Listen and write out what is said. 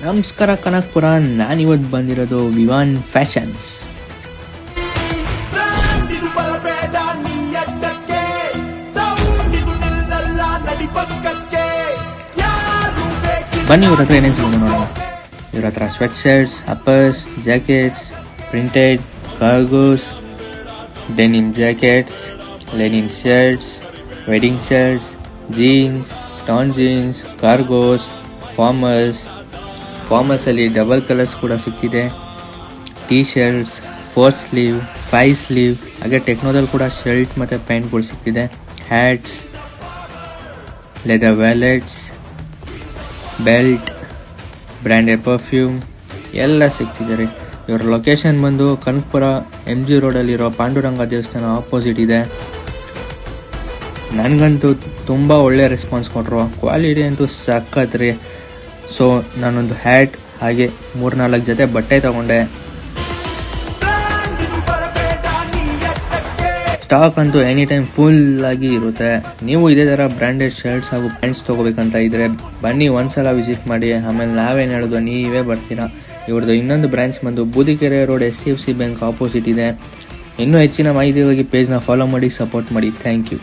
ನಮಸ್ಕಾರ ಕನಕಪುರ, ನಾನಿವತ್ತು ಬಂದಿರೋದು ವಿವಾನ್ ಫ್ಯಾಷನ್ಸ್. ಬನ್ನಿ ಇವ್ರ ಹತ್ರ ಏನೇನು ಸಿಗೋದು ನೋಡೋಣ. ಇವ್ರ ಹತ್ರ sweatshirts, uppers, jackets, printed, cargos, denim jackets, linen shirts, wedding shirts, jeans, torn jeans, cargos, ಫಾರ್ಮಲ್ಸಲ್ಲಿ ಡಬಲ್ ಕಲರ್ಸ್ ಕೂಡ ಸಿಗ್ತಿದೆ. ಟೀ ಶರ್ಟ್ಸ್, 4 ಸ್ಲೀವ್, 5 ಸ್ಲೀವ್, ಹಾಗೆ ಟೆಕ್ನೋದಲ್ಲಿ ಕೂಡ ಶರ್ಟ್ ಮತ್ತು ಪ್ಯಾಂಟ್ಗಳು ಸಿಗ್ತಿದೆ. Hats, leather wallets, belt, branded perfume ಎಲ್ಲ ಸಿಗ್ತಿದೆ ರೀ. ಇವರ ಲೊಕೇಶನ್ ಬಂದು ಕನಕಪುರ MG ರೋಡಲ್ಲಿರೋ ಪಾಂಡುರಂಗ ದೇವಸ್ಥಾನ ಆಪೋಸಿಟ್ ಇದೆ. ನನಗಂತೂ ತುಂಬ ಒಳ್ಳೆ ರೆಸ್ಪಾನ್ಸ್ ಕೊಟ್ಟರು, ಕ್ವಾಲಿಟಿ ಅಂತೂ ಸಖತ್ ರೀ. ಸೊ ನಾನೊಂದು ಹ್ಯಾಟ್ ಹಾಗೆ 3-4 ಜೊತೆ ಬಟ್ಟೆ ತಗೊಂಡೆ. ಸ್ಟಾಕ್ ಅಂತೂ ಎನಿ ಟೈಮ್ ಫುಲ್ ಆಗಿ ಇರುತ್ತೆ. ನೀವು ಇದೇ ಥರ ಬ್ರ್ಯಾಂಡೆಡ್ ಶರ್ಟ್ಸ್ ಹಾಗೂ ಪ್ಯಾಂಟ್ಸ್ ತೊಗೋಬೇಕಂತ ಇದ್ರೆ ಬನ್ನಿ, ಒಂದ್ಸಲ ವಿಸಿಟ್ ಮಾಡಿ. ಆಮೇಲೆ ನಾವೇನು ಹೇಳೋದು, ನೀವೇ ಬರ್ತೀರಾ. ಇವ್ರದ್ದು ಇನ್ನೊಂದು ಬ್ರಾಂಚ್ ಬಂದು Boodikere road HDFC bank opposite ಇದೆ. ಇನ್ನೂ ಹೆಚ್ಚಿನ ಮಾಹಿತಿಗಾಗಿ ಪೇಜ್ನ ಫಾಲೋ ಮಾಡಿ, ಸಪೋರ್ಟ್ ಮಾಡಿ. Thank you.